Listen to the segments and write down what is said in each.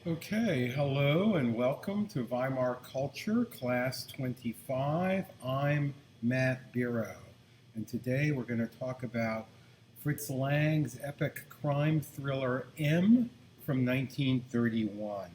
Okay, hello and welcome to Weimar Culture, Class 25. I'm Matt Biro, and today we're going to talk about Fritz Lang's epic crime thriller M from 1931.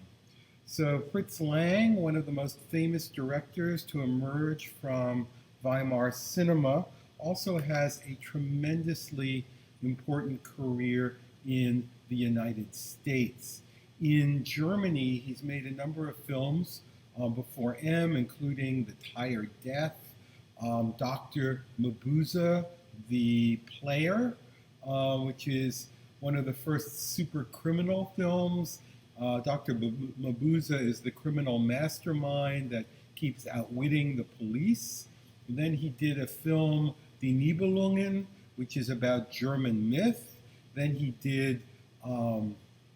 So, Fritz Lang, one of the most famous directors to emerge from Weimar cinema, also has a tremendously important career in the United States. In Germany, he's made a number of films before M, including The Tired Death, Dr. Mabuse, the Player, which is one of the first super criminal films. Dr. Mabuse is the criminal mastermind that keeps outwitting the police. And then he did a film, Die Nibelungen, which is about German myth. Then he did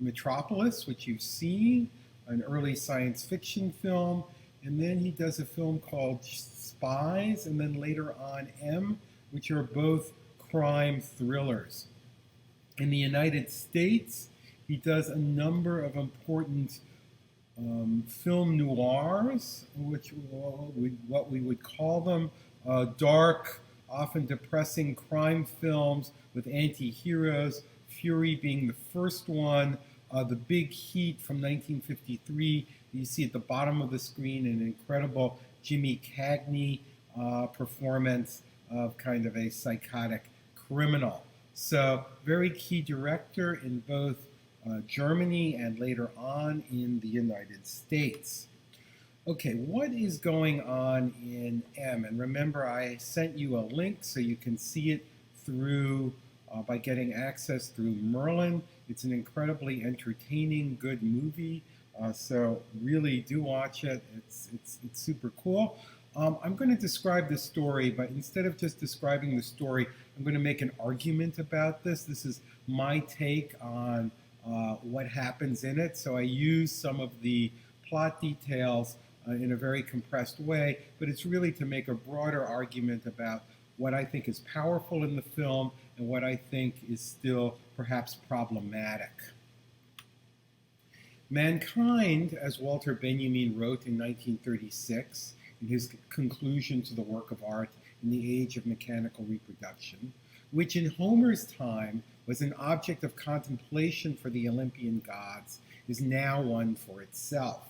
Metropolis, which you've seen, an early science fiction film. And then he does a film called Spies, and then later on M, which are both crime thrillers. In the United States, he does a number of important film noirs, which what we would call them dark, often depressing crime films with anti-heroes. Fury being the first one, The Big Heat from 1953. You see at the bottom of the screen an incredible Jimmy Cagney performance of kind of a psychotic criminal. So, very key director in both Germany and later on in the United States. Okay, what is going on in M? And remember, I sent you a link so you can see it through by getting access through Merlin. It's an incredibly entertaining, good movie. So really do watch it. It's super cool. I'm going to describe the story, but instead of just describing the story, I'm going to make an argument about this. This is my take on what happens in it. So I use some of the plot details in a very compressed way, but it's really to make a broader argument about what I think is powerful in the film and what I think is still perhaps problematic. Mankind, as Walter Benjamin wrote in 1936 in his conclusion to the work of art in the age of mechanical reproduction, which in Homer's time was an object of contemplation for the Olympian gods, is now one for itself.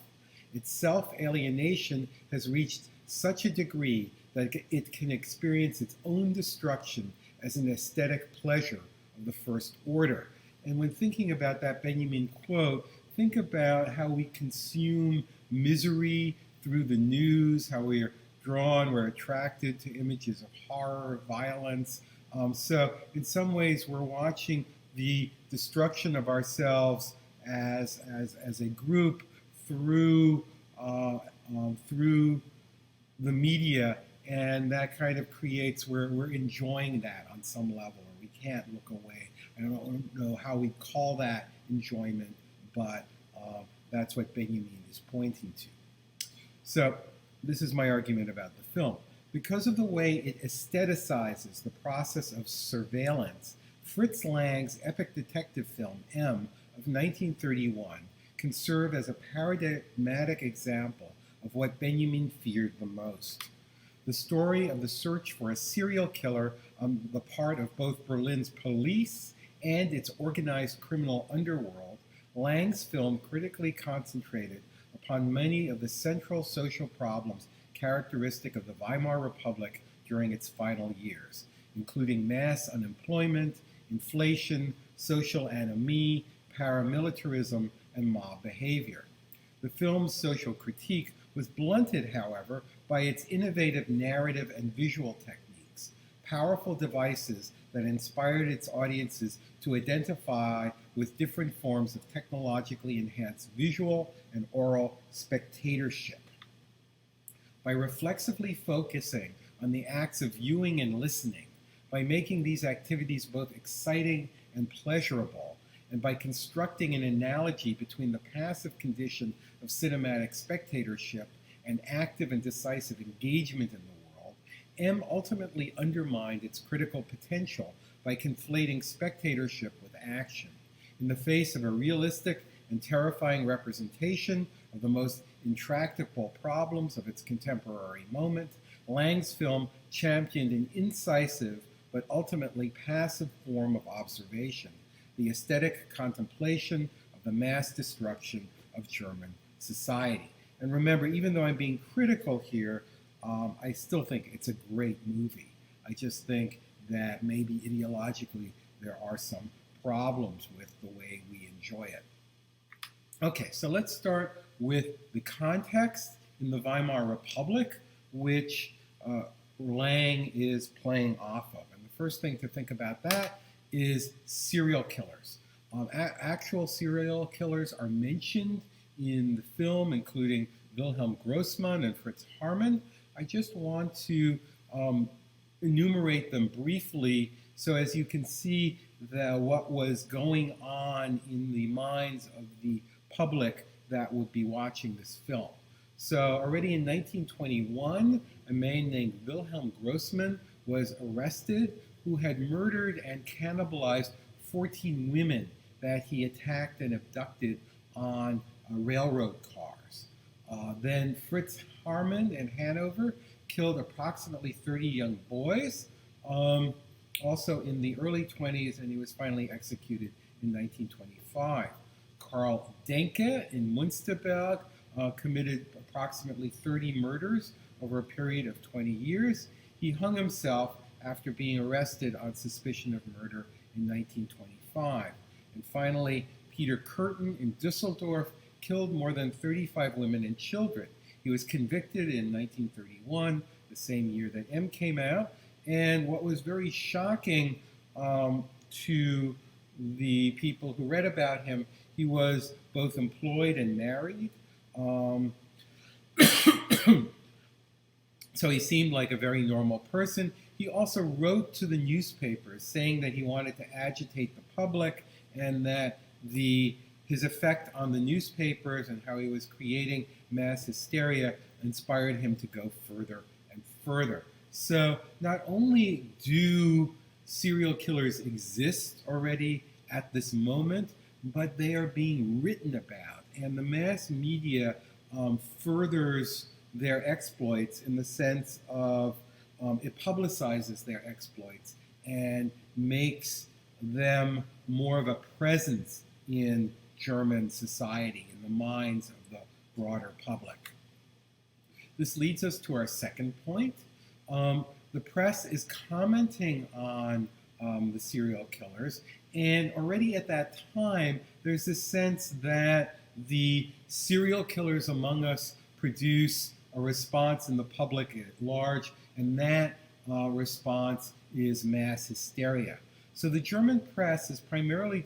Its self-alienation has reached such a degree that it can experience its own destruction as an aesthetic pleasure of the first order. And when thinking about that Benjamin quote, think about how we consume misery through the news, how we are drawn, we're attracted to images of horror, violence. So in some ways, we're watching the destruction of ourselves as a group through through the media, and that kind of creates where we're enjoying that on some level, or we can't look away. I don't know how we call that enjoyment, but that's what Benjamin is pointing to. So this is my argument about the film. Because of the way it aestheticizes the process of surveillance, Fritz Lang's epic detective film, M, of 1931, can serve as a paradigmatic example of what Benjamin feared the most. The story of the search for a serial killer on the part of both Berlin's police and its organized criminal underworld, Lang's film critically concentrated upon many of the central social problems characteristic of the Weimar Republic during its final years, including mass unemployment, inflation, social anomie, paramilitarism, and mob behavior. The film's social critique was blunted, however, by its innovative narrative and visual techniques, powerful devices that inspired its audiences to identify with different forms of technologically enhanced visual and oral spectatorship. By reflexively focusing on the acts of viewing and listening, by making these activities both exciting and pleasurable, and by constructing an analogy between the passive condition of cinematic spectatorship and active and decisive engagement in the world, M ultimately undermined its critical potential by conflating spectatorship with action. In the face of a realistic and terrifying representation of the most intractable problems of its contemporary moment, Lang's film championed an incisive but ultimately passive form of observation, the aesthetic contemplation of the mass destruction of German society. And remember, even though I'm being critical here, I still think it's a great movie. I just think that maybe ideologically there are some problems with the way we enjoy it. Okay, so let's start with the context in the Weimar Republic, which Lang is playing off of. And the first thing to think about that is serial killers. Actual serial killers are mentioned in the film, including Wilhelm Grossmann and Fritz Haarmann. I just want to enumerate them briefly so as you can see what was going on in the minds of the public that would be watching this film. So already in 1921, a man named Wilhelm Grossmann was arrested who had murdered and cannibalized 14 women that he attacked and abducted on railroad cars. Then Fritz Haarmann in Hanover killed approximately 30 young boys, also in the early 20s, and he was finally executed in 1925. Karl Denke in Münsterberg committed approximately 30 murders over a period of 20 years. He hung himself after being arrested on suspicion of murder in 1925. And finally, Peter Curtin in Düsseldorf killed more than 35 women and children. He was convicted in 1931, the same year that M came out. And what was very shocking to the people who read about him, he was both employed and married. So he seemed like a very normal person. He also wrote to the newspapers saying that he wanted to agitate the public and that his effect on the newspapers and how he was creating mass hysteria inspired him to go further and further. So not only do serial killers exist already at this moment, but they are being written about. And the mass media furthers their exploits in the sense of it publicizes their exploits and makes them more of a presence in German society, in the minds of the broader public. This leads us to our second point. The press is commenting on the serial killers, and already at that time, there's this sense that the serial killers among us produce a response in the public at large, and that response is mass hysteria. So the German press is primarily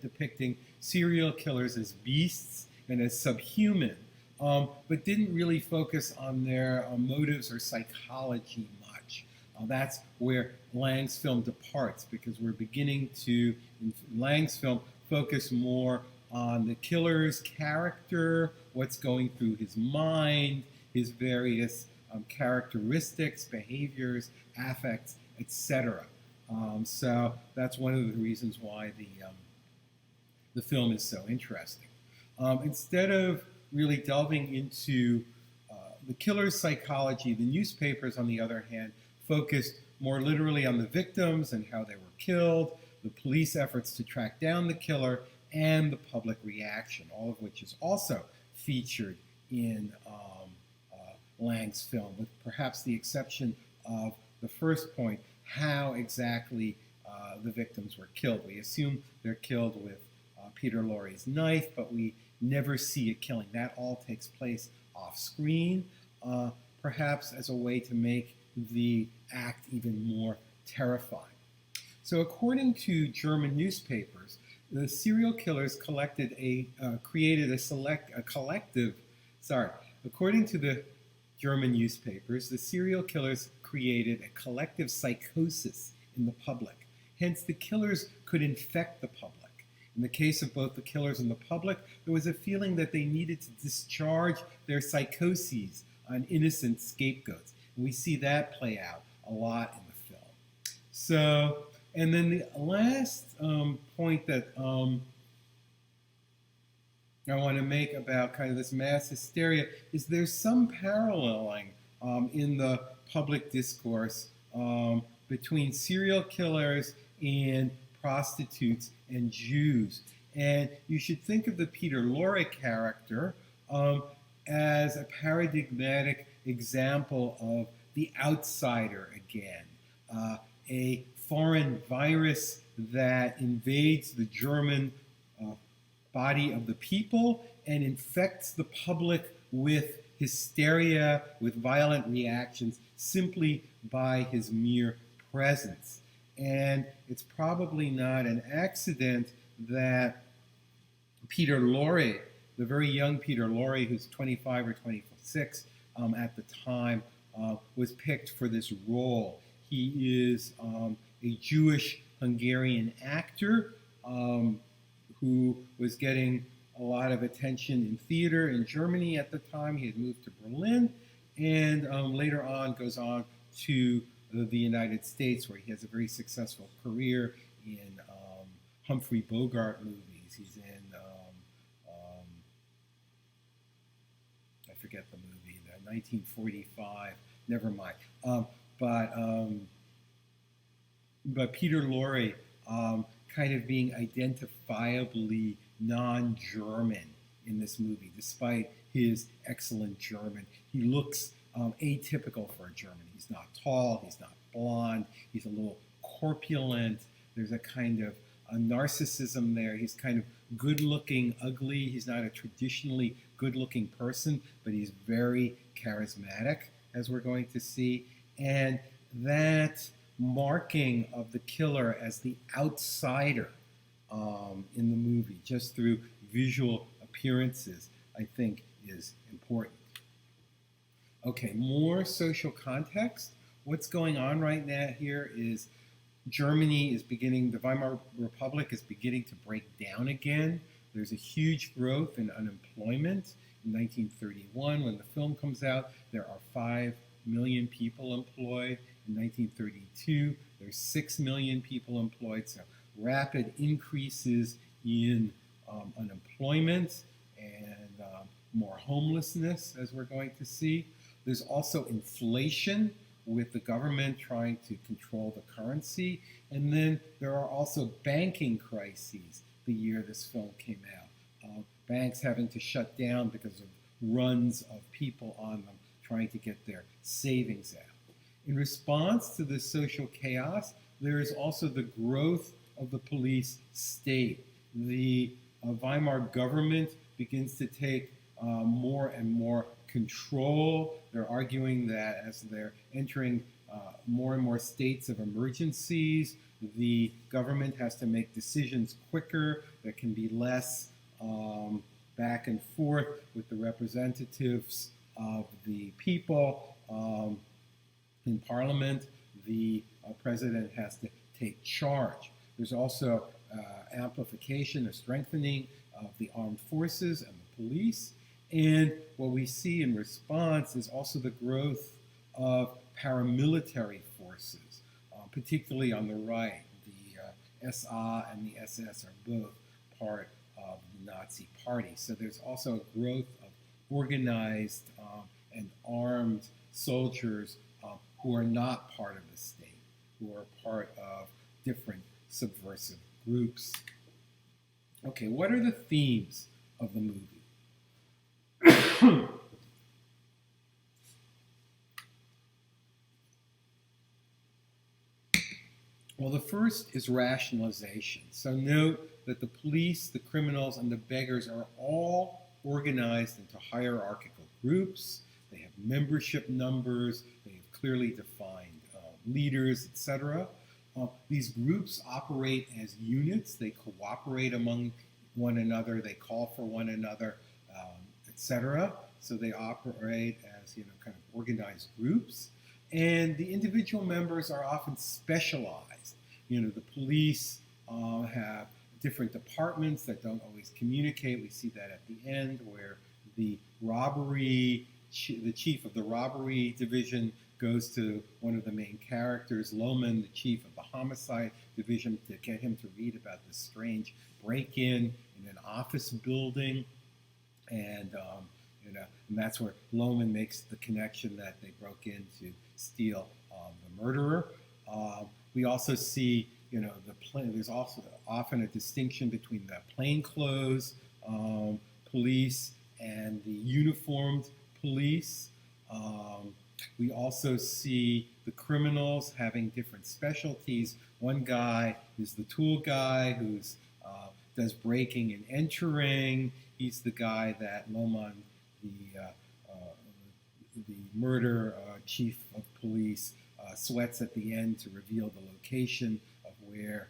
depicting serial killers as beasts and as subhuman, but didn't really focus on their motives or psychology much. That's where Lang's film departs, because we're beginning to, in Lang's film, focus more on the killer's character, what's going through his mind, his various characteristics, behaviors, affects, etc. So that's one of the reasons why the film is so interesting. Instead of really delving into the killer's psychology, the newspapers, on the other hand, focused more literally on the victims and how they were killed, the police efforts to track down the killer, and the public reaction, all of which is also featured in Lang's film, with perhaps the exception of the first point, how exactly the victims were killed. We assume they're killed with Peter Lorre's knife, but we never see a killing. That all takes place off screen, perhaps as a way to make the act even more terrifying. So according to German newspapers, the serial killers created a collective. According to the German newspapers, the serial killers created a collective psychosis in the public. Hence, the killers could infect the public. In the case of both the killers and the public, there was a feeling that they needed to discharge their psychoses on innocent scapegoats. And we see that play out a lot in the film. So, and then the last point that I want to make about kind of this mass hysteria is there's some paralleling in the public discourse between serial killers and prostitutes and Jews. And you should think of the Peter Lorre character as a paradigmatic example of the outsider again, a foreign virus that invades the German uh, body of the people and infects the public with hysteria, with violent reactions, simply by his mere presence. And it's probably not an accident that Peter Lorre, the very young Peter Lorre, who's 25 or 26 at the time, was picked for this role. He is a Jewish Hungarian actor who was getting a lot of attention in theater in Germany at the time. He had moved to Berlin, and later on goes on to the United States, where he has a very successful career in Humphrey Bogart movies. He's in I forget the movie, the 1945. Never mind. But but Peter Lorre kind of being identifiably non-German in this movie, despite his excellent German. He looks atypical for a German. He's not tall, he's not blonde, he's a little corpulent. There's a kind of a narcissism there. He's kind of good-looking, ugly. He's not a traditionally good-looking person, but he's very charismatic, as we're going to see. And that marking of the killer as the outsider in the movie, just through visual appearances, I think is important. Okay, more social context. What's going on right now here is Germany is beginning, the Weimar Republic is beginning to break down again. There's a huge growth in unemployment. In 1931, when the film comes out, there are 5 million people employed. In 1932, there's 6 million people employed. So rapid increases in unemployment and more homelessness, as we're going to see. There's also inflation, with the government trying to control the currency. And then there are also banking crises the year this film came out. Banks having to shut down because of runs of people on them trying to get their savings out. In response to this social chaos, there is also the growth of the police state. The Weimar government begins to take more and more control. They're arguing that as they're entering more and more states of emergencies, the government has to make decisions quicker. There can be less back and forth with the representatives of the people. In Parliament, the president has to take charge. There's also amplification or strengthening of the armed forces and the police. And what we see in response is also the growth of paramilitary forces, particularly on the right. The SA and the SS are both part of the Nazi Party. So there's also a growth of organized and armed soldiers who are not part of the state, who are part of different subversive groups. Okay, what are the themes of the movie? Well, the first is rationalization. So note that the police, the criminals, and the beggars are all organized into hierarchical groups. They have membership numbers. They have clearly defined leaders, etc. These groups operate as units. They cooperate among one another. They call for one another, etc. So they operate as kind of organized groups. And the individual members are often specialized. The police have different departments that don't always communicate. We see that at the end, where the chief of the robbery division goes to one of the main characters, Lohman, the chief of the homicide division, to get him to read about this strange break-in in an office building. and and that's where Lohman makes the connection that they broke in to steal the murderer. We also see, there's also often a distinction between the plainclothes police and the uniformed police. We also see the criminals having different specialties. One guy is the tool guy who's does breaking and entering. He's the guy that Lohman, the murder chief of police, sweats at the end to reveal the location of where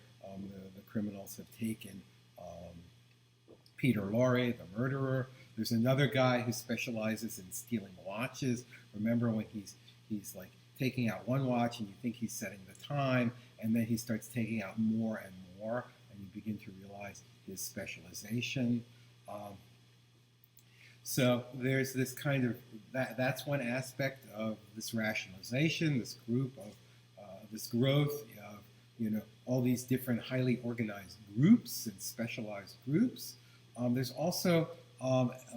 the criminals have taken Peter Lorre, the murderer. There's another guy who specializes in stealing watches. Remember when he's like taking out one watch and you think he's setting the time, and then he starts taking out more and more, and you begin to realize his specialization. So there's this kind of, that's one aspect of this rationalization, this group of, this growth of, all these different highly organized groups and specialized groups. There's also,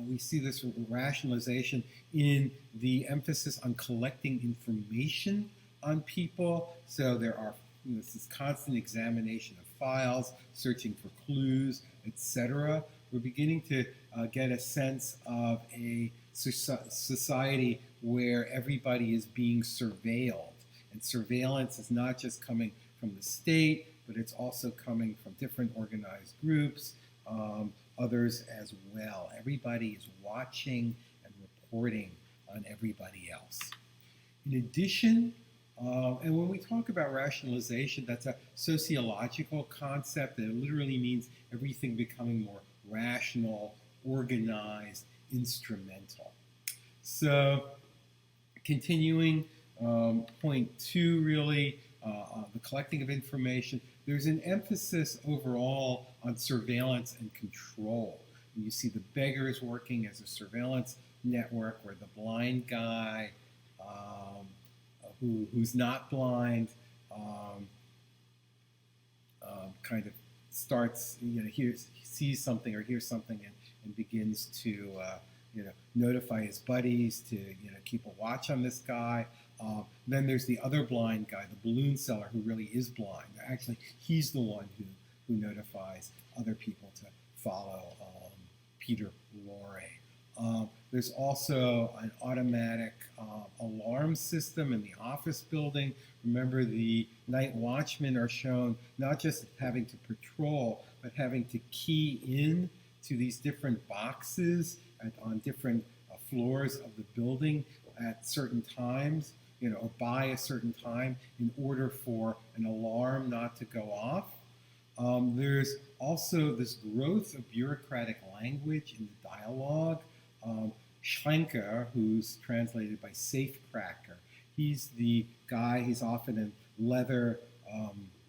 we see this rationalization in the emphasis on collecting information on people. So there are this constant examination of files, searching for clues, etc. We're beginning to get a sense of a society where everybody is being surveilled. And surveillance is not just coming from the state, but it's also coming from different organized groups, others as well. Everybody is watching and reporting on everybody else. In addition, and when we talk about rationalization, that's a sociological concept that literally means everything becoming more rational, organized, instrumental. So, continuing, point two really, the collecting of information. There's an emphasis overall on surveillance and control. And you see the beggars working as a surveillance network where the blind guy who's not blind kind of starts, sees something or hears something and begins to notify his buddies to keep a watch on this guy. Then there's the other blind guy, the balloon seller, who really is blind. Actually, he's the one who notifies other people to follow Peter Lorre. There's also an automatic alarm system in the office building. Remember, the night watchmen are shown not just having to patrol, but having to key in to these different boxes on different floors of the building at certain times, or by a certain time in order for an alarm not to go off. There's also this growth of bureaucratic language in the dialogue. Schlenker, who's translated by safecracker, he's the guy, he's often in leather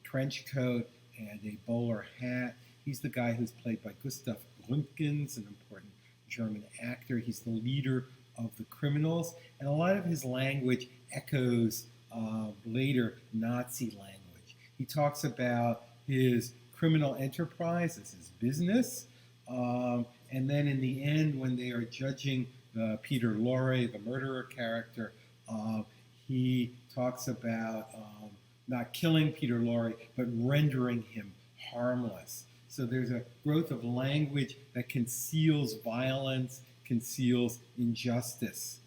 trench coat and a bowler hat. He's the guy who's played by Gustav Gründgens, an important German actor. He's the leader of the criminals, and a lot of his language echoes later Nazi language. He talks about his criminal enterprise as his business, and then in the end, when they are judging Peter Lorre, the murderer character, he talks about not killing Peter Lorre, but rendering him harmless. So there's a growth of language that conceals violence, conceals injustice.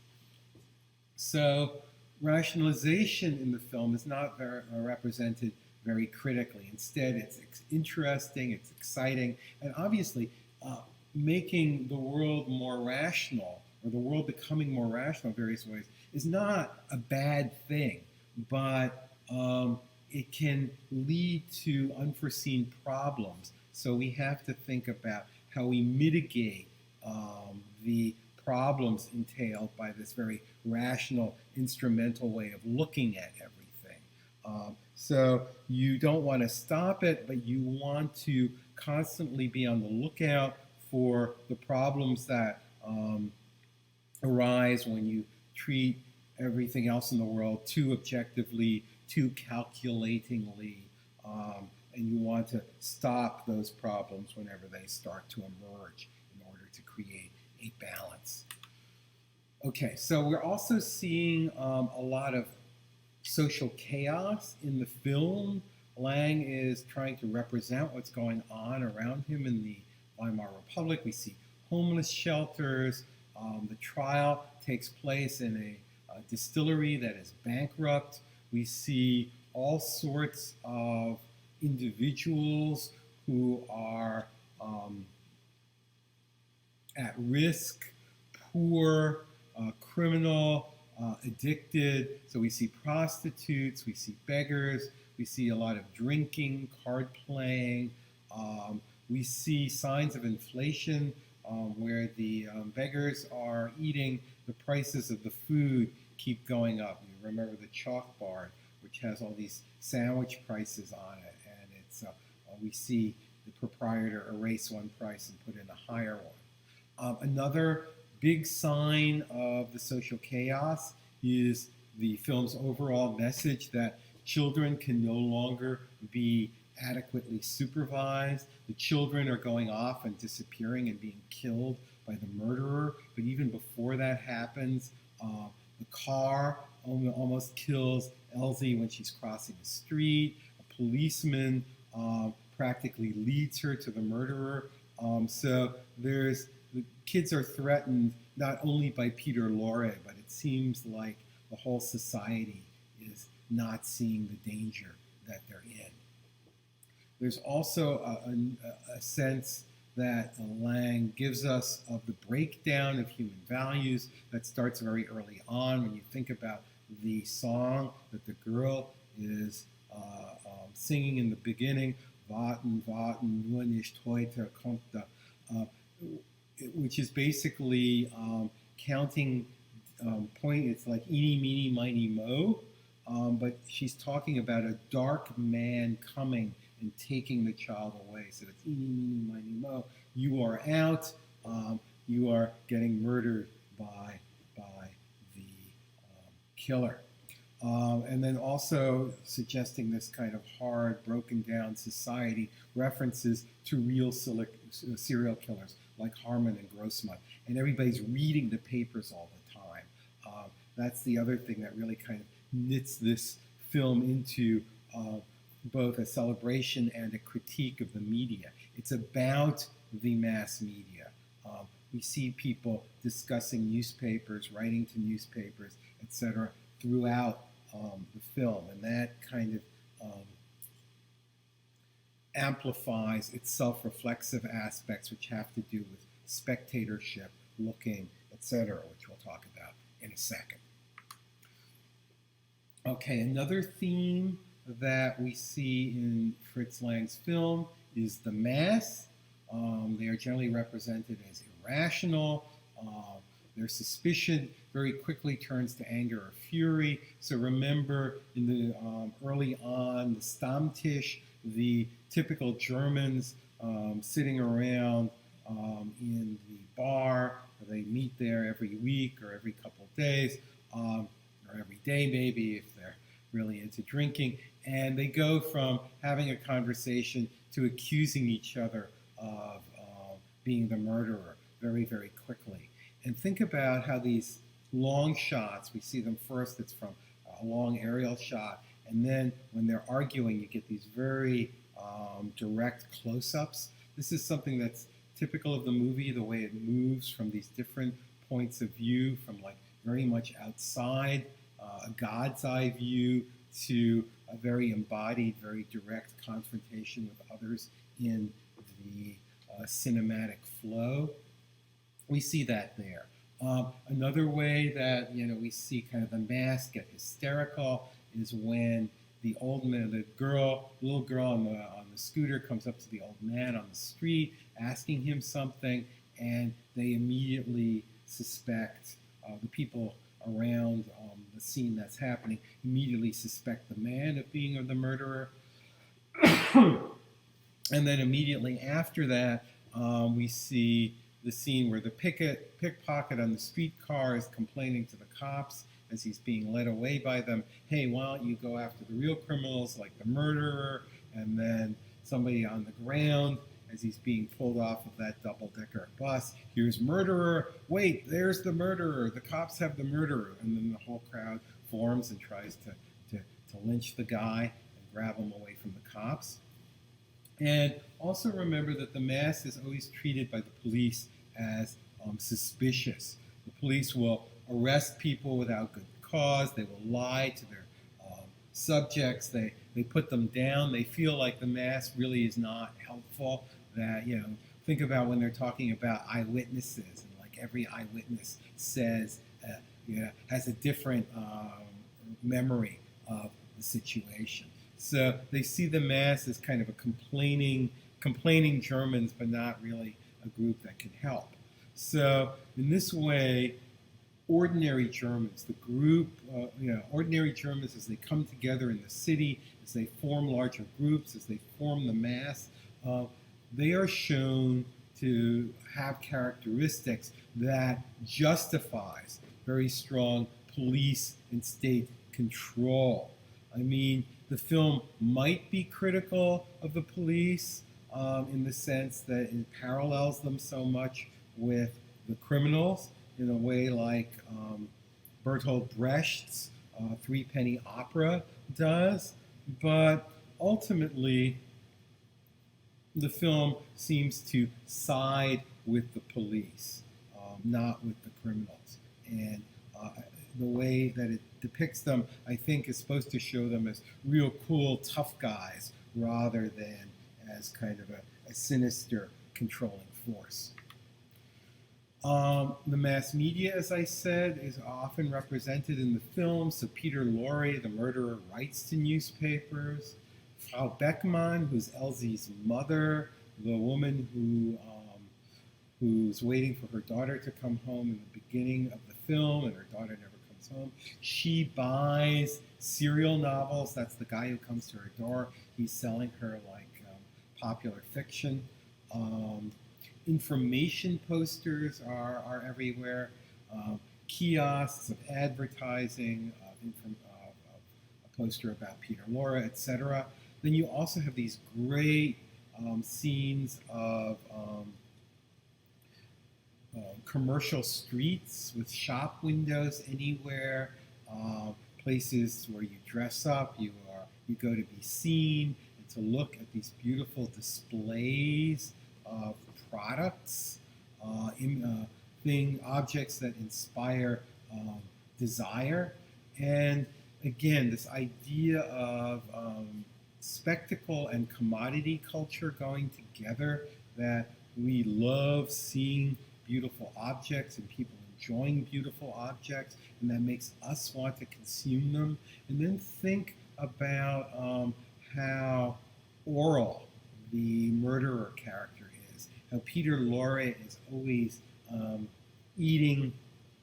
So rationalization in the film is not represented very critically. Instead, it's interesting, it's exciting, and obviously making the world more rational, or the world becoming more rational in various ways, is not a bad thing, but it can lead to unforeseen problems. So we have to think about how we mitigate the problems entailed by this very rational, instrumental way of looking at everything. So you don't want to stop it, but you want to constantly be on the lookout for the problems that arise when you treat everything else in the world too objectively, too calculatingly, and you want to stop those problems whenever they start to emerge in order to create a balance. Okay, so we're also seeing a lot of social chaos in the film. Lang is trying to represent what's going on around him in the Weimar Republic. We see homeless shelters. The trial takes place in a distillery that is bankrupt. We see all sorts of individuals who are at risk, poor, criminal, addicted. So we see prostitutes, we see beggars, we see a lot of drinking, card playing. We see signs of inflation where the beggars are eating, the prices of the food keep going up. You remember the chalkboard, which has all these sandwich prices on it, and it's we see the proprietor erase one price and put in a higher one. Another big sign of the social chaos is the film's overall message that children can no longer be adequately supervised. The children are going off and disappearing and being killed by the murderer. But even before that happens, the car almost kills Elsie when she's crossing the street. A policeman practically leads her to the murderer. So the kids are threatened not only by Peter Lorre, but it seems like the whole society is not seeing the danger that they're in. There's also a sense that Lang gives us of the breakdown of human values that starts very early on when you think about the song that the girl is singing in the beginning, Warten, warten, nur nicht heute kommt da, which is basically counting point. It's like eeny, meeny, miny, mo, but she's talking about a dark man coming and taking the child away. So it's eeny, meeny, miny, mo. You are out. You are getting murdered by the killer. And then also suggesting this kind of hard, broken down society, references to real serial killers like Harmon and Grossman. And everybody's reading the papers all the time. That's the other thing that really kind of knits this film into both a celebration and a critique of the media. It's about the mass media. We see people discussing newspapers, writing to newspapers, etc., throughout the film, and that kind of amplifies its self-reflexive aspects, which have to do with spectatorship, looking, etc., which we'll talk about in a second. Okay, another theme that we see in Fritz Lang's film is the mass. They are generally represented as irrational. Their suspicion very quickly turns to anger or fury. So remember, in the early on, the Stammtisch, the typical Germans sitting around in the bar. They meet there every week or every couple of days, or every day maybe if they're really into drinking. And they go from having a conversation to accusing each other of being the murderer very, very quickly. And think about how these long shots, we see them first, it's from a long aerial shot, and then when they're arguing, you get these very direct close-ups. This is something that's typical of the movie, the way it moves from these different points of view, from like very much outside, a God's eye view, to a very embodied, very direct confrontation with others in the cinematic flow. We see that there. Another way that we see kind of the mass get hysterical is when the old man, little girl on the scooter comes up to the old man on the street, asking him something, and they immediately suspect the people around the scene that's happening immediately suspect the man of being the murderer. And then immediately after that, we see the scene where the pickpocket on the streetcar is complaining to the cops as he's being led away by them. Hey, why don't you go after the real criminals like the murderer? And then somebody on the ground as he's being pulled off of that double-decker bus. Here's murderer. Wait, there's the murderer. The cops have the murderer. And then the whole crowd forms and tries to lynch the guy and grab him away from the cops. And also remember that the mass is always treated by the police as suspicious. The police will arrest people without good cause. They will lie to their subjects. They put them down. They feel like the mass really is not helpful. That, think about when they're talking about eyewitnesses, and like every eyewitness says, has a different memory of the situation. So they see the mass as kind of a complaining Germans, but not really a group that can help. So in this way, ordinary Germans, the group, ordinary Germans, as they come together in the city, as they form larger groups, as they form the mass, they are shown to have characteristics that justifies very strong police and state control. I mean, the film might be critical of the police in the sense that it parallels them so much with the criminals in a way like Bertolt Brecht's Threepenny Opera does. But ultimately, the film seems to side with the police, not with the criminals. And the way that it depicts them, I think, is supposed to show them as real cool, tough guys rather than as kind of a sinister, controlling force. The mass media, as I said, is often represented in the film. So Peter Lorre, the murderer, writes to newspapers. Frau Beckmann, who's Elsie's mother, the woman who's waiting for her daughter to come home in the beginning of the film, and her daughter never comes home. She buys serial novels. That's the guy who comes to her door. He's selling her like popular fiction. Information posters are everywhere. Kiosks of advertising, a poster about Peter Lorre, etc. Then you also have these great scenes of commercial streets with shop windows anywhere, places where you dress up, you go to be seen, and to look at these beautiful displays of products, objects that inspire desire. And again, this idea of spectacle and commodity culture going together, that we love seeing beautiful objects and people enjoying beautiful objects, and that makes us want to consume them. And then think about how oral the murderer character is, how Peter Lorre is always eating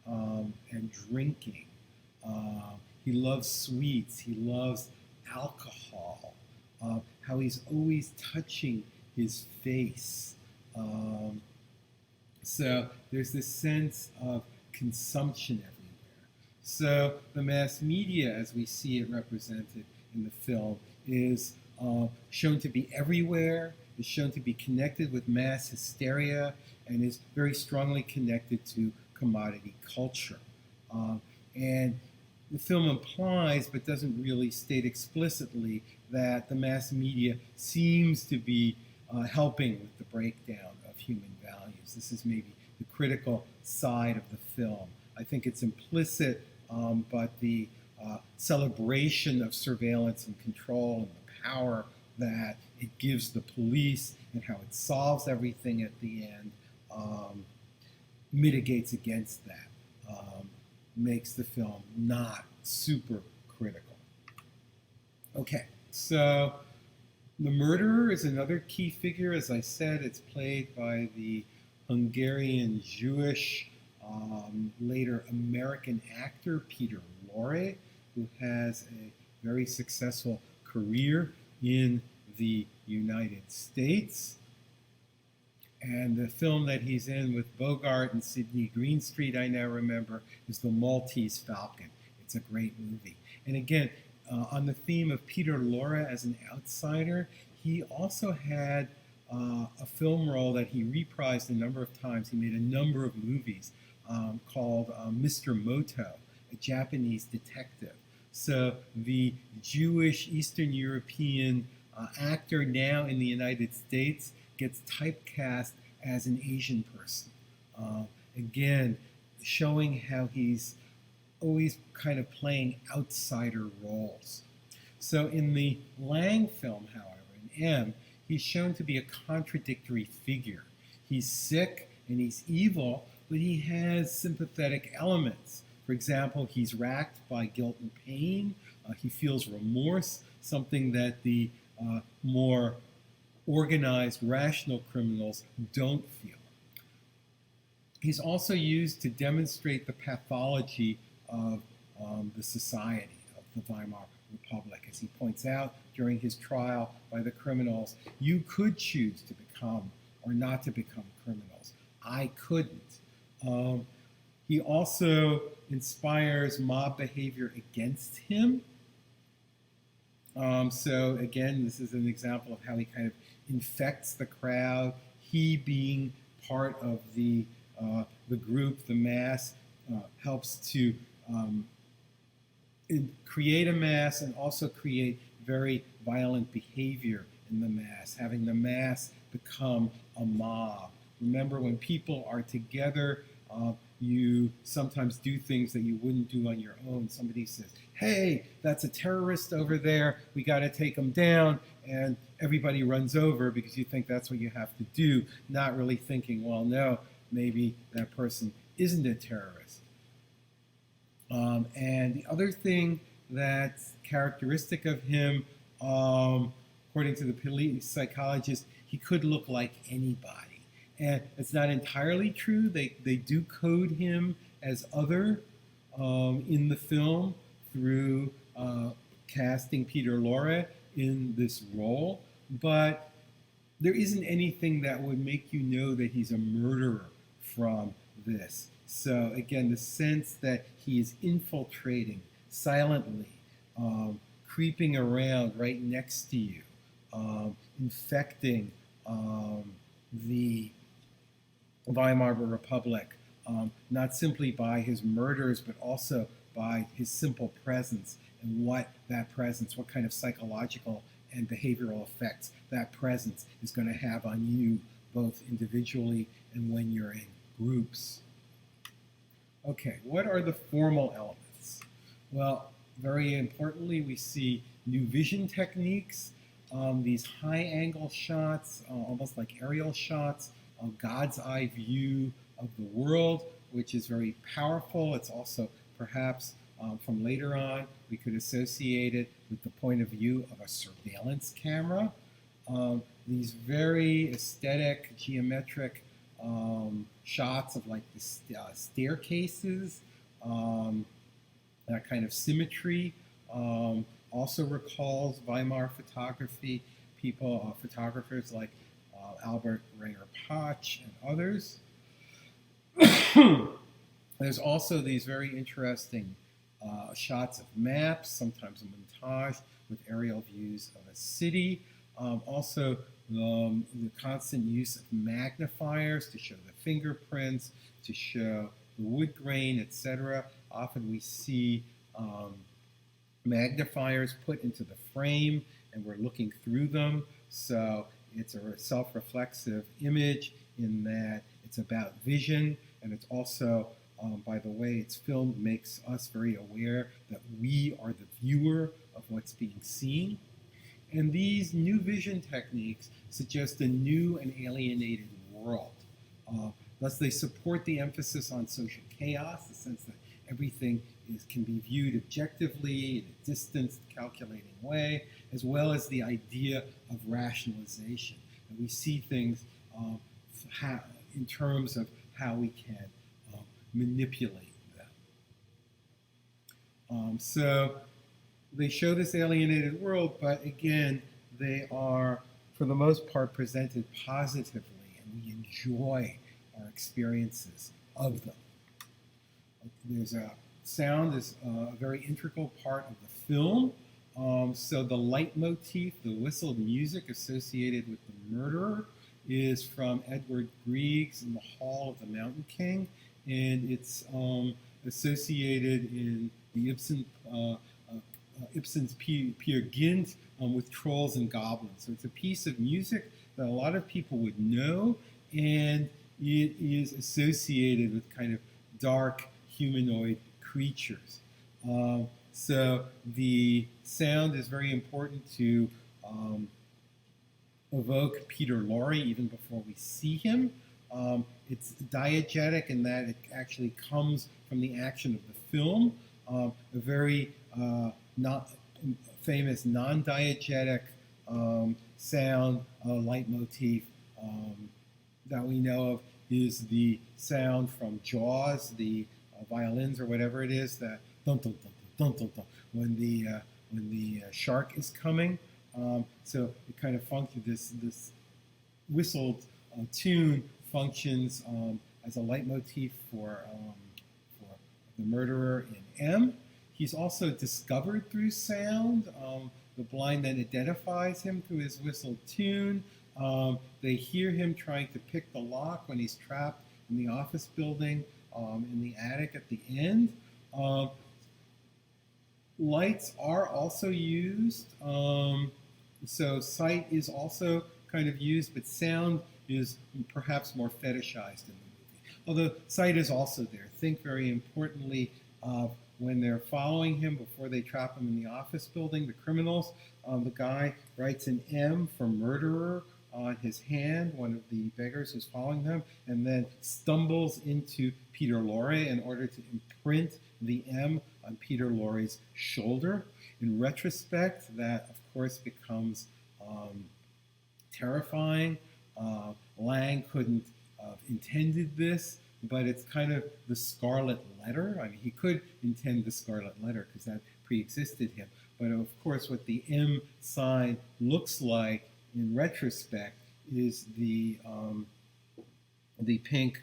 and drinking. He loves sweets, he loves alcohol, how he's always touching his face. So there's this sense of consumption everywhere. So the mass media, as we see it represented in the film, is shown to be everywhere, is shown to be connected with mass hysteria, and is very strongly connected to commodity culture. And the film implies, but doesn't really state explicitly, that the mass media seems to be helping with the breakdown of human values. This is maybe the critical side of the film. I think it's implicit, but the celebration of surveillance and control and the power that it gives the police and how it solves everything at the end mitigates against that, makes the film not super critical. Okay, so the murderer is another key figure. As I said, it's played by the Hungarian Jewish, later American actor Peter Lorre, who has a very successful career in the United States. And the film that he's in with Bogart and Sidney Greenstreet, I now remember, is The Maltese Falcon. It's a great movie. And again, on the theme of Peter Lorre as an outsider, he also had a film role that he reprised a number of times. He made a number of movies called Mr. Moto, a Japanese detective. So the Jewish Eastern European actor now in the United States gets typecast as an Asian person. Again, showing how he's always kind of playing outsider roles. So in the Lang film, however, in M, he's shown to be a contradictory figure. He's sick and he's evil, but he has sympathetic elements. For example, he's racked by guilt and pain. He feels remorse, something that the more organized, rational criminals don't feel. He's also used to demonstrate the pathology of the society of the Weimar Republic. As he points out during his trial by the criminals, you could choose to become or not to become criminals. I couldn't. He also inspires mob behavior against him. So again, this is an example of how he kind of infects the crowd. He, being part of the group, the mass, helps to create a mass and also create very violent behavior in the mass, having the mass become a mob. Remember, when people are together, you sometimes do things that you wouldn't do on your own. Somebody says, hey, that's a terrorist over there, we got to take him down, and everybody runs over because you think that's what you have to do, not really thinking, well, no, maybe that person isn't a terrorist. And the other thing that's characteristic of him, according to the police psychologist, he could look like anybody. And it's not entirely true. They do code him as other in the film through casting Peter Lorre in this role. But there isn't anything that would make you know that he's a murderer from this. So again, the sense that he is infiltrating silently, creeping around right next to you, infecting the Weimar Republic, not simply by his murders, but also by his simple presence and what that presence, what kind of psychological and behavioral effects that presence is going to have on you, both individually and when you're in groups. Okay, what are the formal elements? Well, very importantly, we see new vision techniques, these high-angle shots, almost like aerial shots, a God's eye view of the world, which is very powerful. It's also perhaps from later on, we could associate it with the point of view of a surveillance camera. These very aesthetic, geometric shots of like the staircases, that kind of symmetry also recalls Weimar photography. Photographers like Albert Reyer-Potch and others. There's also these very interesting shots of maps, sometimes a montage with aerial views of a city. Also, the constant use of magnifiers to show the fingerprints, to show the wood grain, etc. Often we see magnifiers put into the frame and we're looking through them. So it's a self-reflexive image in that it's about vision, and it's also, by the way it's filmed, makes us very aware that we are the viewer of what's being seen. And these new vision techniques suggest a new and alienated world. Thus, they support the emphasis on social chaos, the sense that everything can be viewed objectively in a distanced, calculating way, as well as the idea of rationalization. And we see things in terms of how we can manipulate them. So they show this alienated world, but again, they are, for the most part, presented positively, and we enjoy our experiences of them. There's a sound is a very integral part of the film. So the leitmotif, the whistled music associated with the murderer, is from Edward Grieg's In the Hall of the Mountain King, and it's associated in the Ibsen's Peer Gynt with trolls and goblins. So it's a piece of music that a lot of people would know, and it is associated with kind of dark humanoid creatures. So the sound is very important to evoke Peter Lorre even before we see him. It's diegetic in that it actually comes from the action of the film. A very not famous non-diegetic sound leitmotif that we know of is the sound from Jaws, the violins or whatever it is, that dun dun dun dun dun dun, when the shark is coming. So it kind of functions. This whistled tune functions as a leitmotif for the murderer in M. He's also discovered through sound. The blind then identifies him through his whistled tune. They hear him trying to pick the lock when he's trapped in the office building in the attic at the end. Lights are also used. So sight is also kind of used, but sound is perhaps more fetishized in the movie. Although sight is also there. Think very importantly of when they're following him before they trap him in the office building, the criminals. The guy writes an M for murderer on his hand, one of the beggars who's following them, and then stumbles into Peter Lorre in order to imprint the M on Peter Lorre's shoulder. In retrospect, that of course becomes terrifying. Lang couldn't have intended this, but it's kind of the scarlet letter. I mean, he could intend the scarlet letter because that pre-existed him. But of course, what the M sign looks like in retrospect is the pink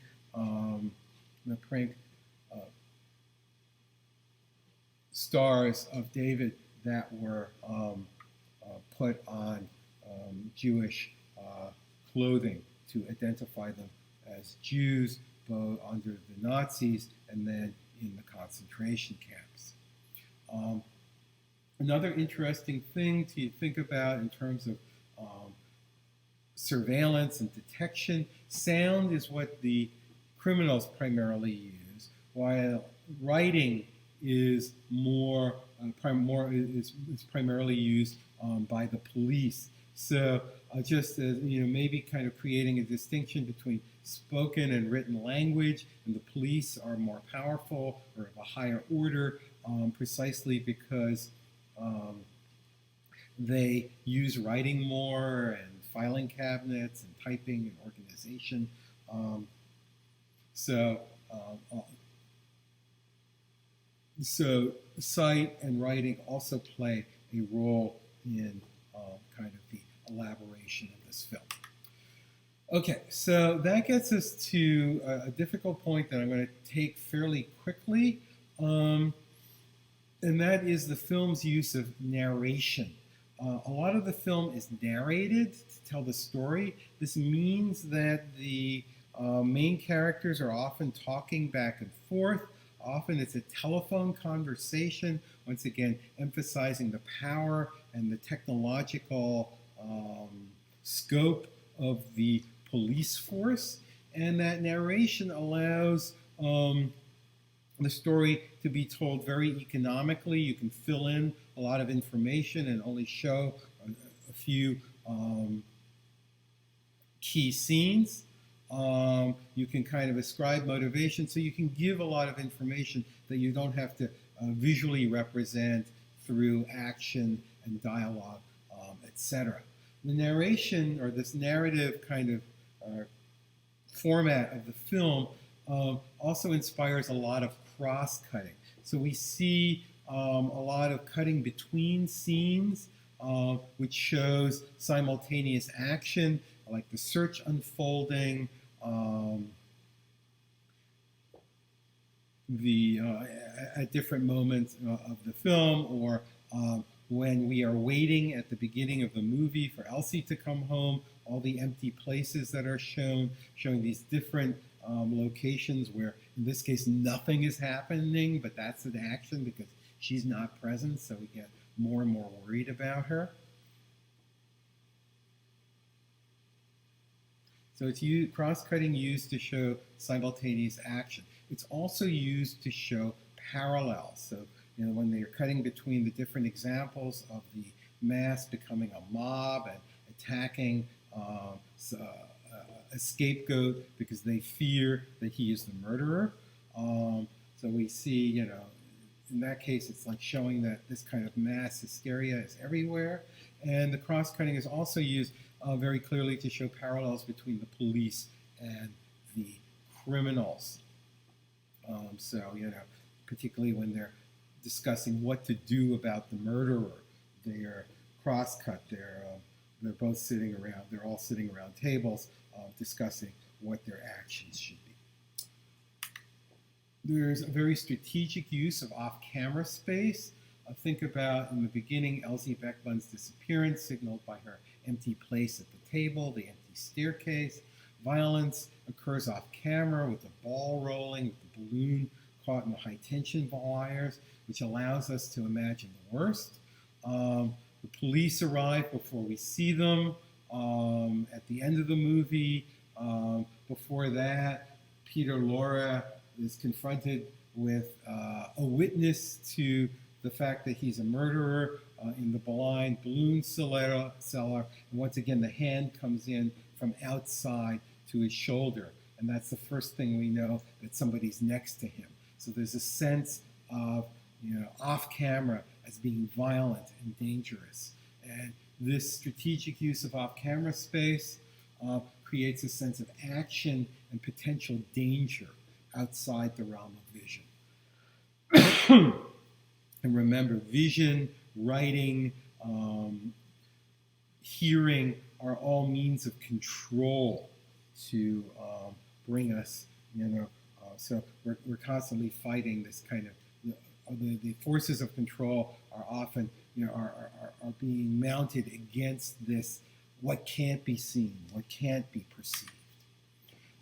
stars of David that were put on Jewish clothing to identify them as Jews, both under the Nazis and then in the concentration camps. Another interesting thing to think about in terms of surveillance and detection, sound is what the criminals primarily use, while writing is primarily used by the police. So just as, maybe kind of creating a distinction between spoken and written language, and the police are more powerful or of a higher order precisely because they use writing more and filing cabinets and typing and organization. So sight and writing also play a role in kind of the elaboration of this film. Okay, so that gets us to a difficult point that I'm going to take fairly quickly, and that is the film's use of narration. A lot of the film is narrated to tell the story. This means that the main characters are often talking back and forth. Often it's a telephone conversation, once again emphasizing the power and the technological scope of the police force. And that narration allows the story to be told very economically. You can fill in a lot of information and only show a few key scenes. You can kind of ascribe motivation, so you can give a lot of information that you don't have to visually represent through action and dialogue, etc. The narration, or this narrative kind of format of the film, also inspires a lot of cross-cutting. So we see a lot of cutting between scenes, which shows simultaneous action, like the search unfolding, at different moments of the film, or when we are waiting at the beginning of the movie for Elsie to come home, all the empty places that are shown, showing these different locations where, in this case, nothing is happening, but that's an action because she's not present, so we get more and more worried about her. So it's cross-cutting used to show simultaneous action. It's also used to show parallels. So when they're cutting between the different examples of the mass becoming a mob and attacking a scapegoat because they fear that he is the murderer. So we see, in that case, it's like showing that this kind of mass hysteria is everywhere. And the cross-cutting is also used very clearly to show parallels between the police and the criminals. Particularly when they're discussing what to do about the murderer, they are cross-cut. They're both sitting around. They're all sitting around tables discussing what their actions should be. There's a very strategic use of off-camera space. Think about, in the beginning, Elsie Beckman's disappearance signaled by her empty place at the table, the empty staircase. Violence occurs off-camera with the ball rolling, with the balloon caught in the high-tension wires, which allows us to imagine the worst. The police arrive before we see them. At the end of the movie, before that, Peter Lorre is confronted with a witness to the fact that he's a murderer in the blind balloon cellar. And once again, the hand comes in from outside to his shoulder. And that's the first thing we know, that somebody's next to him. So there's a sense of, off camera as being violent and dangerous. And this strategic use of off-camera space creates a sense of action and potential danger outside the realm of vision. And remember, vision, writing, hearing are all means of control to bring us, so we're constantly fighting this kind of, the forces of control are often, are being mounted against this, what can't be seen, what can't be perceived.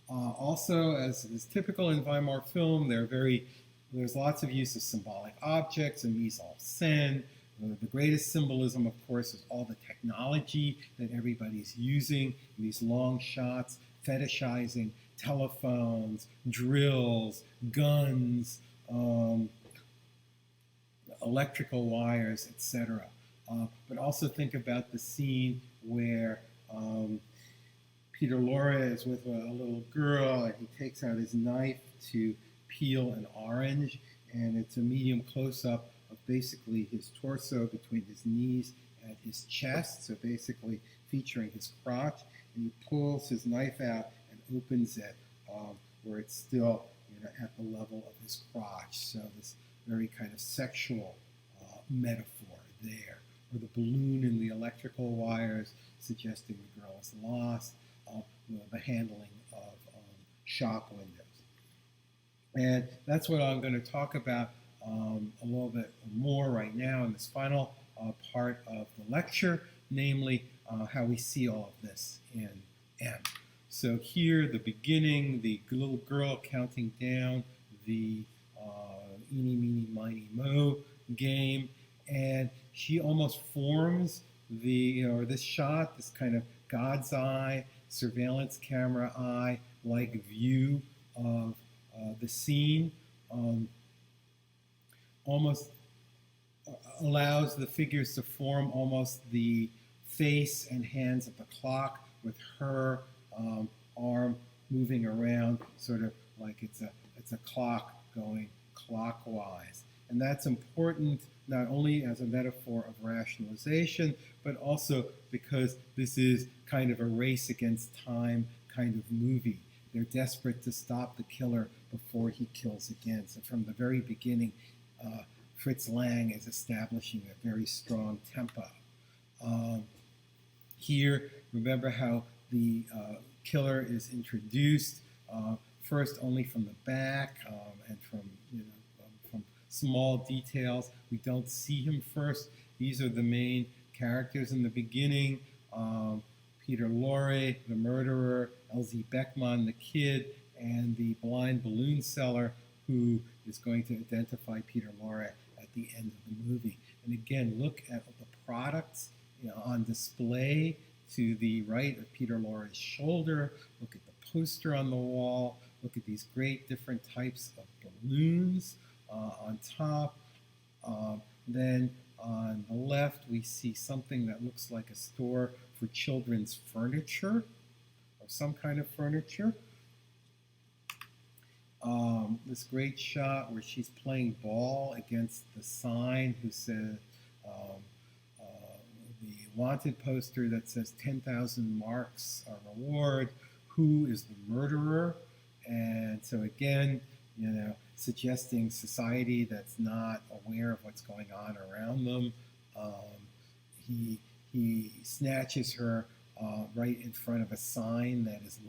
Also, as is typical in Weimar film, there's lots of use of symbolic objects and mise en scène. The greatest symbolism, of course, is all the technology that everybody's using, these long shots, fetishizing telephones, drills, guns, electrical wires, etc. But also think about the scene where Peter Lorre is with a little girl and he takes out his knife to peel an orange, and it's a medium close-up of basically his torso between his knees and his chest, so basically featuring his crotch, and he pulls his knife out and opens it where it's still at the level of his crotch. So this very kind of sexual metaphor there, or the balloon and the electrical wires suggesting the girl is lost, the handling of shop windows. And that's what I'm going to talk about a little bit more right now in this final part of the lecture, namely how we see all of this in M. So here, the beginning, the little girl counting down the eeny, meeny, miny, mo game, and she almost forms the, this shot, this kind of God's eye, surveillance camera eye-like view of the scene, almost allows the figures to form almost the face and hands of the clock, with her arm moving around, sort of like it's a clock going clockwise. And that's important not only as a metaphor of rationalization, but also because this is kind of a race against time kind of movie. They're desperate to stop the killer before he kills again. So from the very beginning, Fritz Lang is establishing a very strong tempo. Here, remember how the killer is introduced first only from the back and from small details. We don't see him first. These are the main characters in the beginning. Peter Lorre, the murderer, Elsie Beckmann, the kid, and the blind balloon seller who is going to identify Peter Lorre at the end of the movie. And again, look at the products on display to the right of Peter Lorre's shoulder. Look at the poster on the wall. Look at these great different types of balloons on top. Then on the left, we see something that looks like a store for children's furniture, or some kind of furniture. This great shot where she's playing ball against the sign who says, the wanted poster that says 10,000 marks a reward, who is the murderer? And so again, suggesting society that's not aware of what's going on around them. He snatches her right in front of a sign that is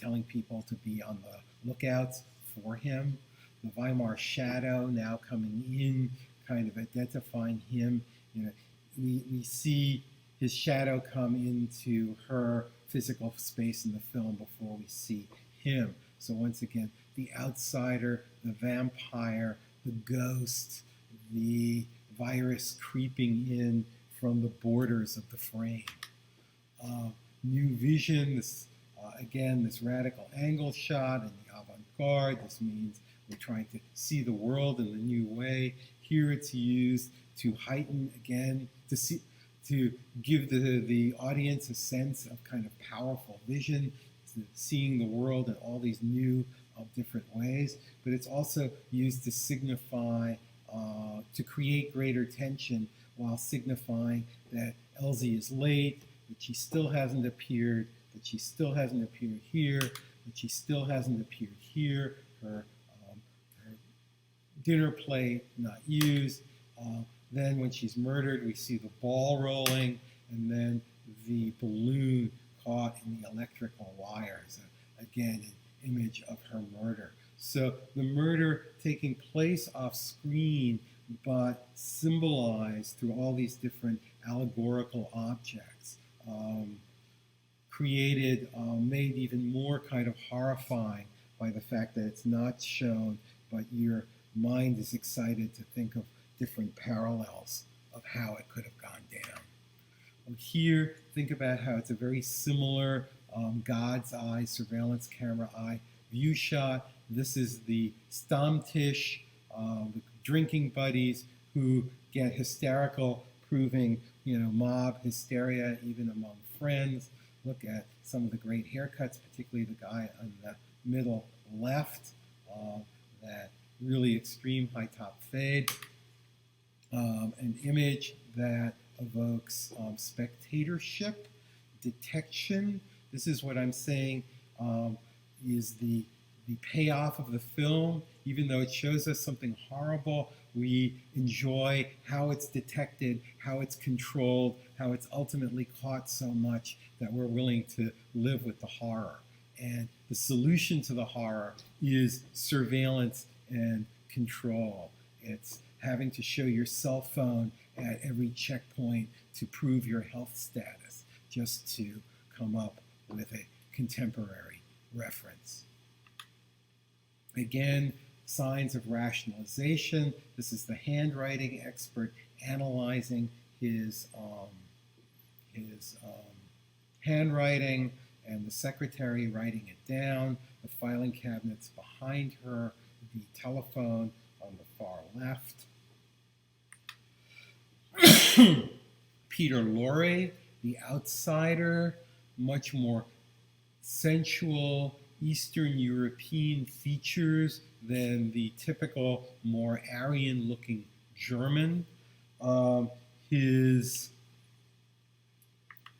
telling people to be on the lookouts for him. The Weimar shadow now coming in, kind of identifying him. We see his shadow come into her physical space in the film before we see him. So once again, the outsider, the vampire, the ghost, the virus creeping in from the borders of the frame. New vision, this radical angle shot and the avant-garde. This means we're trying to see the world in a new way. Here it's used to heighten, again, to give the audience a sense of kind of powerful vision, seeing the world in all these new different ways. But it's also used to signify, to create greater tension while signifying that Elsie is late, that she still hasn't appeared, that she still hasn't appeared here, that she still hasn't appeared here, her dinner plate not used. Then when she's murdered, we see the ball rolling, and then the balloon caught in the electrical wires. Again, an image of her murder. So the murder taking place off screen, but symbolized through all these different allegorical objects, made even more kind of horrifying by the fact that it's not shown, but your mind is excited to think of different parallels of how it could have gone down. Here, think about how it's a very similar God's eye, surveillance camera eye view shot. This is the Stammtisch, the drinking buddies who get hysterical, proving mob hysteria even among friends. Look at some of the great haircuts, particularly the guy on the middle left, that really extreme high top fade. An image that evokes spectatorship, detection. This is what I'm saying is the payoff of the film. Even though it shows us something horrible, we enjoy how it's detected, how it's controlled, how it's ultimately caught so much that we're willing to live with the horror. And the solution to the horror is surveillance and control. It's having to show your cell phone at every checkpoint to prove your health status, just to come up with a contemporary reference. Again, signs of rationalization. This is the handwriting expert analyzing his handwriting, and the secretary writing it down, the filing cabinets behind her, the telephone on the far left. Peter Lorre, the outsider, much more sensual Eastern European features than the typical, more Aryan-looking German. His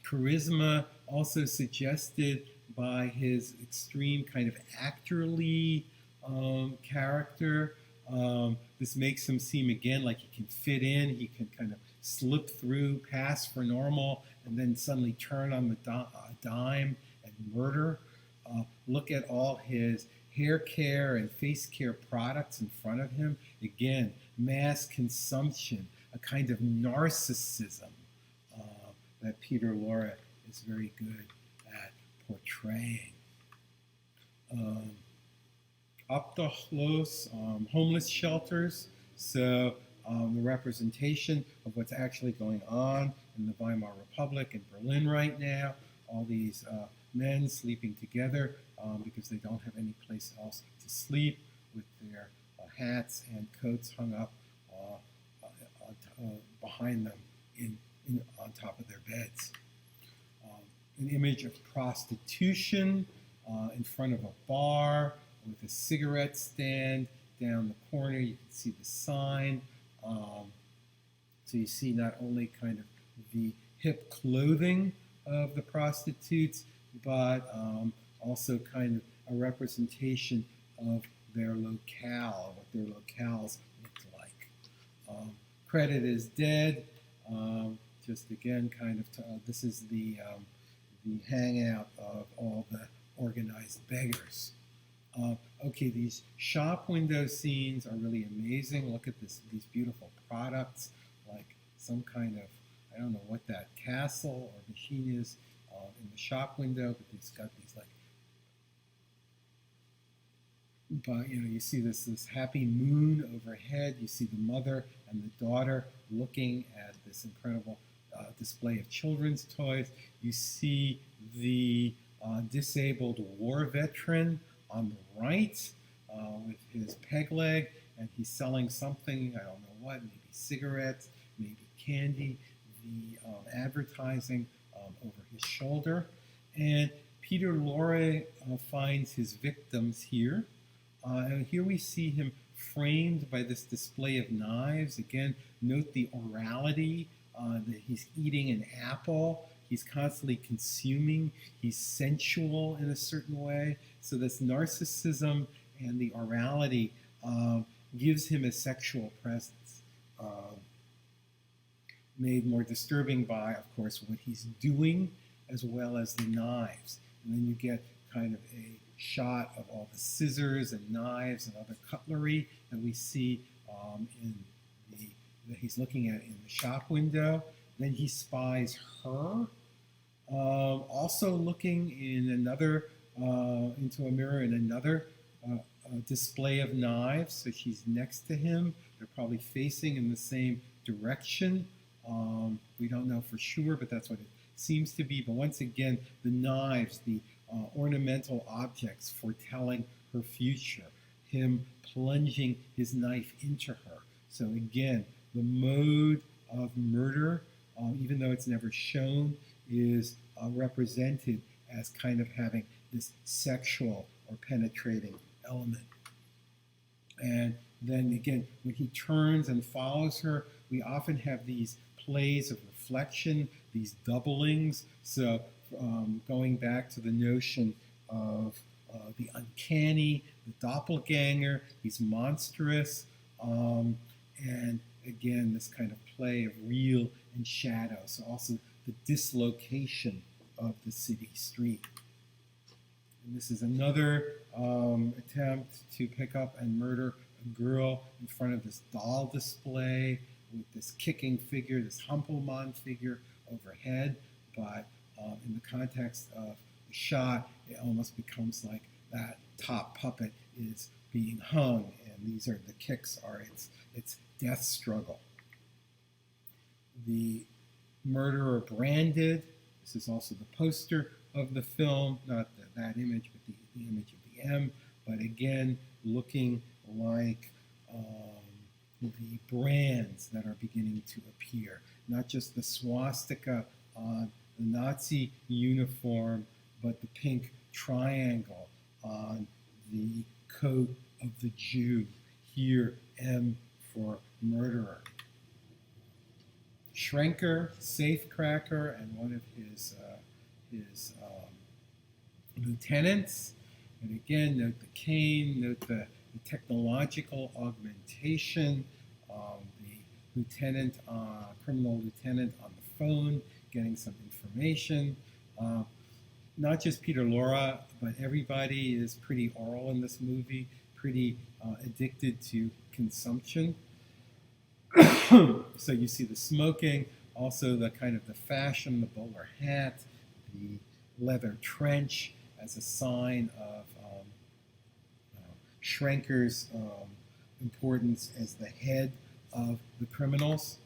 charisma also suggested by his extreme kind of actorly character. This makes him seem, again, like he can fit in, he can kind of slip through, pass for normal, and then suddenly turn on the dime and murder. Look at all his hair care and face care products in front of him. Again, mass consumption, a kind of narcissism that Peter Lorre is very good at portraying. Obdachlos, homeless shelters. So the representation of what's actually going on in the Weimar Republic in Berlin right now. All these men sleeping together because they don't have any place else to sleep, with their hats and coats hung up behind them on top of their beds. An image of prostitution in front of a bar with a cigarette stand down the corner. You can see the sign. So you see not only kind of the hip clothing of the prostitutes, but also kind of a representation of their locale, what their locales looked like. Credit is dead. Just again, kind of, this is the hangout of all the organized beggars. Okay, these shop window scenes are really amazing. Look at these beautiful products, like some kind of, I don't know what that castle or machine is in the shop window, but it's got these like, but you see this happy moon overhead. You see the mother and the daughter looking at this incredible display of children's toys. You see the disabled war veteran on the right with his peg leg, and he's selling something, I don't know what, maybe cigarettes, maybe candy, the advertising over his shoulder. And Peter Lorre finds his victims here. And here we see him framed by this display of knives. Again, note the orality, that he's eating an apple. He's constantly consuming. He's sensual in a certain way. So this narcissism and the orality gives him a sexual presence, made more disturbing by, of course, what he's doing, as well as the knives. And then you get kind of a shot of all the scissors and knives and other cutlery that we see that he's looking at in the shop window. Then he spies her, also looking in another into a mirror in another display of knives. So she's next to him. They're probably facing in the same direction. We don't know for sure, but that's what it seems to be. But once again, the knives, the ornamental objects foretelling her future, him plunging his knife into her. So again, the mode of murder, even though it's never shown, is represented as kind of having this sexual or penetrating element. And then again, when he turns and follows her, we often have these plays of reflection, these doublings. So going back to the notion of the uncanny, the doppelganger, he's monstrous, and again, this kind of play of real and shadow. So also the dislocation of the city street. And this is another attempt to pick up and murder a girl in front of this doll display with this kicking figure, this Hampelmann figure overhead. But in the context of the shot, it almost becomes like that top puppet is being hung, and these are the kicks are its death struggle. The murderer branded. This is also the poster of the film, not that image, but the image of the M. But again, looking like the brands that are beginning to appear, not just the swastika on the Nazi uniform, but the pink triangle on the coat of the Jew. Here, M for murderer. Schrenker, safecracker, and one of his lieutenants. And again, note the cane, note the technological augmentation, the criminal lieutenant on the phone, getting some information. Not just Peter Lorre, but everybody is pretty oral in this movie, pretty addicted to consumption. So you see the smoking, also the kind of the fashion, the bowler hat, the leather trench as a sign of Schrenker's importance as the head of the criminals.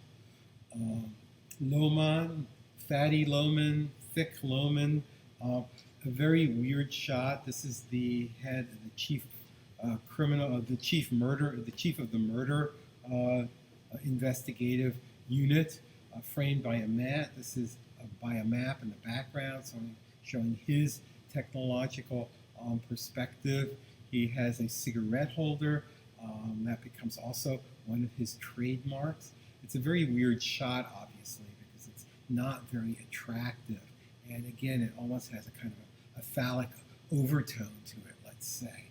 Lohman, fatty Lohman, thick Lohman, a very weird shot. This is the head of the chief criminal, the chief of the murder investigative unit, framed by a map. This is by a map in the background, so I'm showing his technological perspective. He has a cigarette holder. That becomes also one of his trademarks. It's a very weird shot, obviously, because it's not very attractive. And again, it almost has a kind of a phallic overtone to it, let's say.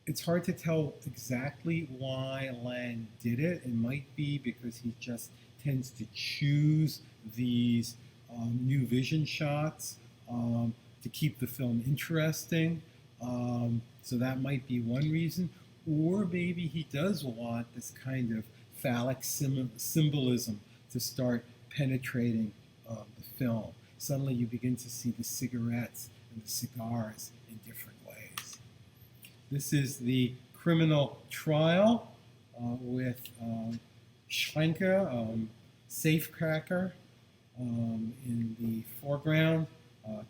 It's hard to tell exactly why Lang did it. It might be because he just tends to choose these new vision shots to keep the film interesting. So that might be one reason. Or maybe he does want this kind of phallic symbolism to start penetrating the film. Suddenly you begin to see the cigarettes and the cigars in different ways. This is the criminal trial with Schrenker, safecracker, in the foreground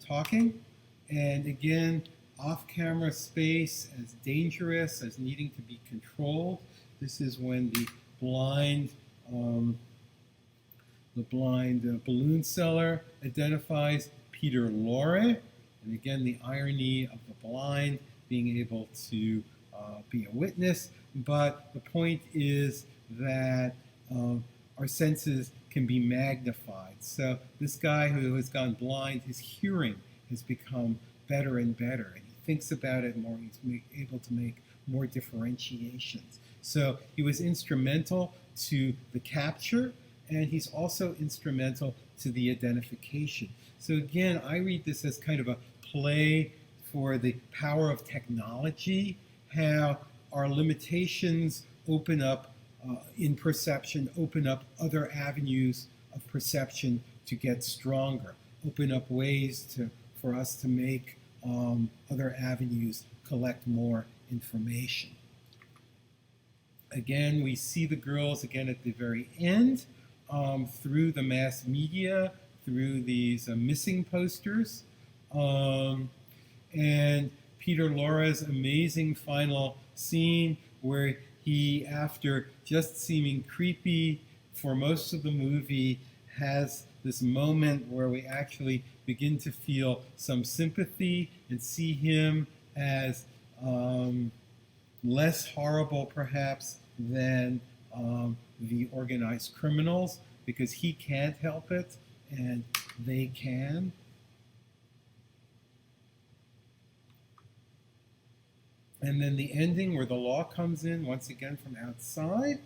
talking. And again, off-camera space as dangerous, as needing to be controlled. This is when the blind balloon seller identifies Peter Lorre. And again, the irony of the blind being able to be a witness. But the point is that our senses can be magnified. So this guy who has gone blind, his hearing has become better and better. And he thinks about it more. He's able to make more differentiations. So he was instrumental to the capture, and he's also instrumental to the identification. So again, I read this as kind of a play for the power of technology, how our limitations open up in perception, open up other avenues of perception to get stronger, open up ways for us to make other avenues collect more information. Again, we see the girls again at the very end through the mass media, through these missing posters, and Peter Lorre's amazing final scene where he, after just seeming creepy for most of the movie, has this moment where we actually begin to feel some sympathy and see him as less horrible, perhaps, than the organized criminals, because he can't help it and they can. And then the ending where the law comes in, once again from outside,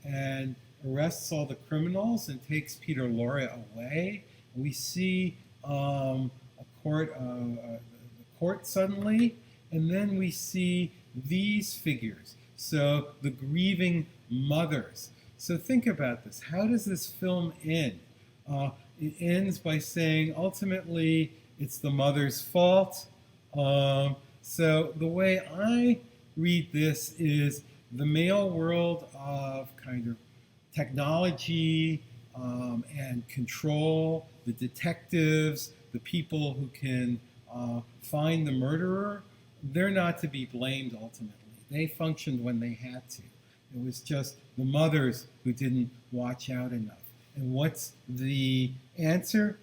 and arrests all the criminals and takes Peter Lorre away. We see the court suddenly, and then we see these figures. So the grieving mothers. So think about this. How does this film end? It ends by saying ultimately it's the mother's fault. So the way I read this is the male world of kind of technology and control, the detectives, the people who can find the murderer, they're not to be blamed ultimately. They functioned when they had to. It was just the mothers who didn't watch out enough. And what's the answer?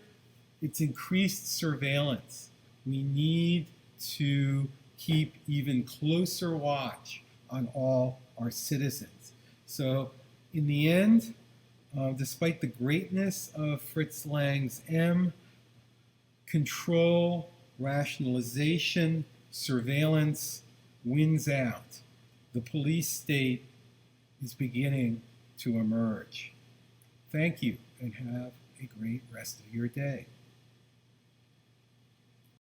It's increased surveillance. We need to keep even closer watch on all our citizens. So in the end, despite the greatness of Fritz Lang's M, control, rationalization, surveillance wins out. The police state is beginning to emerge. Thank you, and have a great rest of your day.